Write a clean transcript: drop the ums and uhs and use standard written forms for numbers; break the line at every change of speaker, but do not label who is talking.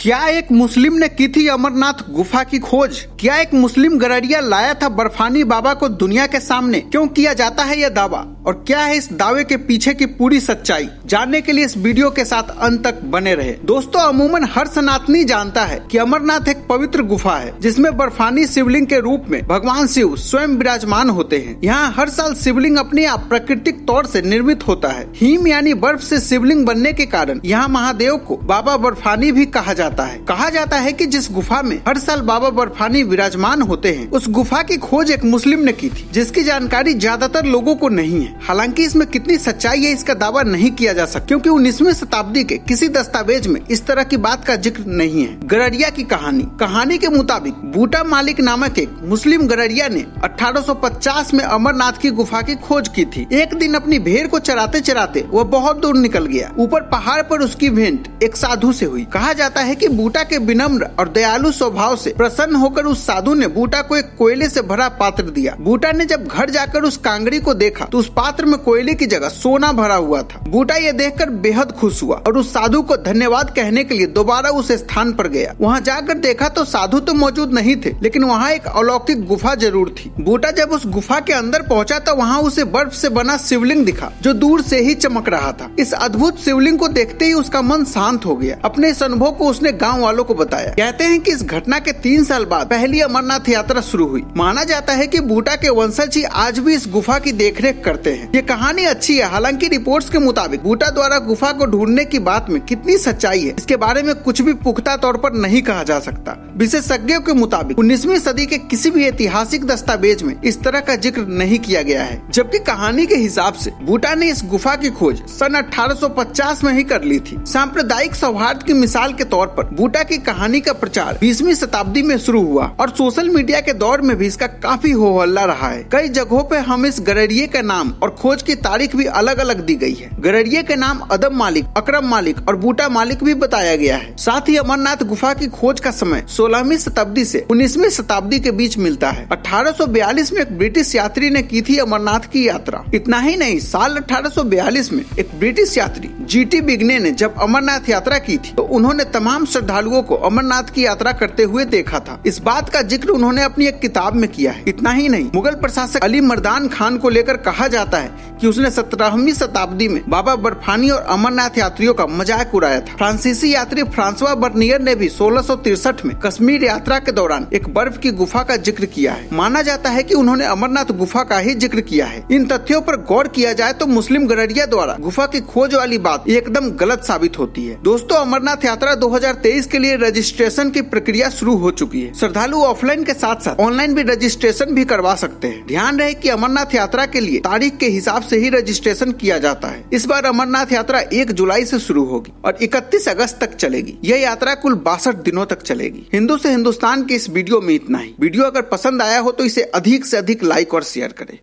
क्या एक मुस्लिम ने की थी अमरनाथ गुफा की खोज? क्या एक मुस्लिम गररिया लाया था बर्फानी बाबा को दुनिया के सामने? क्यों किया जाता है यह दावा और क्या है इस दावे के पीछे की पूरी सच्चाई? जानने के लिए इस वीडियो के साथ अंत तक बने रहे। दोस्तों, अमूमन हर सनातनी जानता है कि अमरनाथ एक पवित्र गुफा है जिसमें बर्फानी शिवलिंग के रूप में भगवान शिव स्वयं विराजमान होते हैं। यहाँ हर साल शिवलिंग अपने आप प्राकृतिक तौर से निर्मित होता है। हिम यानी बर्फ से शिवलिंग बनने के कारण यहाँ महादेव को बाबा बर्फानी भी कहा जाता है कि जिस गुफा में हर साल बाबा बर्फानी विराजमान होते हैं, उस गुफा की खोज एक मुस्लिम ने की थी, जिसकी जानकारी ज्यादातर लोगों को नहीं है। हालांकि इसमें कितनी सच्चाई है इसका दावा नहीं किया जा सकता, क्योंकि 19वीं शताब्दी के किसी दस्तावेज में इस तरह की बात का जिक्र नहीं है। गररिया की कहानी के मुताबिक बूटा मालिक नामक एक मुस्लिम गररिया ने 1850 में अमरनाथ की गुफा की खोज की थी। एक दिन अपनी भेड़ को चराते चराते वह बहुत दूर निकल गया। ऊपर पहाड़ पर उसकी भेंट एक साधु से हुई। कहा जाता है कि बूटा के विनम्र और दयालु स्वभाव से प्रसन्न होकर उस साधु ने बूटा को एक कोयले से भरा पात्र दिया। बूटा ने जब घर जाकर उस कांगड़ी को देखा तो उस पात्र में कोयले की जगह सोना भरा हुआ था। बूटा ये देखकर बेहद खुश हुआ और उस साधु को धन्यवाद कहने के लिए दोबारा उस स्थान पर गया। वहाँ जाकर देखा तो साधु तो मौजूद नहीं थे, लेकिन वहाँ एक अलौकिक गुफा जरूर थी। बूटा जब उस गुफा के अंदर पहुँचा तो वहाँ उसे बर्फ से बना शिवलिंग दिखा जो दूर से ही चमक रहा था। इस अद्भुत शिवलिंग को देखते ही उसका मन शांत हो गया। अपने इस अनुभव को उसने गाँव वालों को बताया। कहते हैं कि इस घटना के 3 साल बाद पहली अमरनाथ यात्रा शुरू हुई। माना जाता है कि बूटा के वंशज ही आज भी इस गुफा की देखरेख करते हैं। ये कहानी अच्छी है, हालांकि रिपोर्ट्स के मुताबिक बूटा द्वारा गुफा को ढूंढने की बात में कितनी सच्चाई है इसके बारे में कुछ भी पुख्ता तौर पर नहीं कहा जा सकता। विशेषज्ञों के मुताबिक 19वीं सदी के किसी भी ऐतिहासिक दस्तावेज में इस तरह का जिक्र नहीं किया गया है, जबकि कहानी के हिसाब से बूटा ने इस गुफा की खोज सन 1850 में ही कर ली थी। सांप्रदायिक सौहार्द की मिसाल के तौर पर बूटा की कहानी का प्रचार 20वीं शताब्दी में शुरू हुआ और सोशल मीडिया के दौर में भी इसका काफी हो हल्ला रहा है। कई जगहों पे हम इस गररिये का नाम और खोज की तारीख भी अलग अलग दी गई है। गररिये के नाम अदम मालिक, अकरम मालिक और बूटा मालिक भी बताया गया है। साथ ही अमरनाथ गुफा की खोज का समय 16वीं शताब्दी से 19वीं शताब्दी के बीच मिलता है। 1842 में एक ब्रिटिश यात्री ने की थी अमरनाथ की यात्रा। इतना ही नहीं, साल 1842 में एक ब्रिटिश यात्री GT बिग्ने ने जब अमरनाथ यात्रा की थी तो उन्होंने तमाम श्रद्धालुओं को अमरनाथ की यात्रा करते हुए देखा था। इस बात का जिक्र उन्होंने अपनी एक किताब में किया है। इतना ही नहीं, मुगल प्रशासक अली मर्दान खान को लेकर कहा जाता है कि उसने 17वीं शताब्दी में बाबा बर्फानी और अमरनाथ यात्रियों का मजाक उड़ाया था। फ्रांसीसी यात्री फ्रांसवा बर्नियर ने भी 1663 में कश्मीर यात्रा के दौरान एक बर्फ की गुफा का जिक्र किया है। माना जाता है कि उन्होंने अमरनाथ गुफा का ही जिक्र किया है। इन तथ्यों पर गौर किया जाए तो मुस्लिम गररिया द्वारा गुफा की खोज वाली बात एकदम गलत साबित होती है। दोस्तों, अमरनाथ यात्रा 2023 के लिए रजिस्ट्रेशन की प्रक्रिया शुरू हो चुकी है। श्रद्धालु ऑफलाइन के साथ साथ ऑनलाइन भी रजिस्ट्रेशन भी करवा सकते हैं। ध्यान रहे कि अमरनाथ यात्रा के लिए तारीख के हिसाब से ही रजिस्ट्रेशन किया जाता है। इस बार अमरनाथ यात्रा 1 जुलाई से शुरू होगी और 31 अगस्त तक चलेगी। यह यात्रा कुल 62 दिनों तक चलेगी। हिंदू से हिंदुस्तान के इस वीडियो में इतना ही। वीडियो अगर पसंद आया हो तो इसे अधिक से अधिक लाइक और शेयर करें।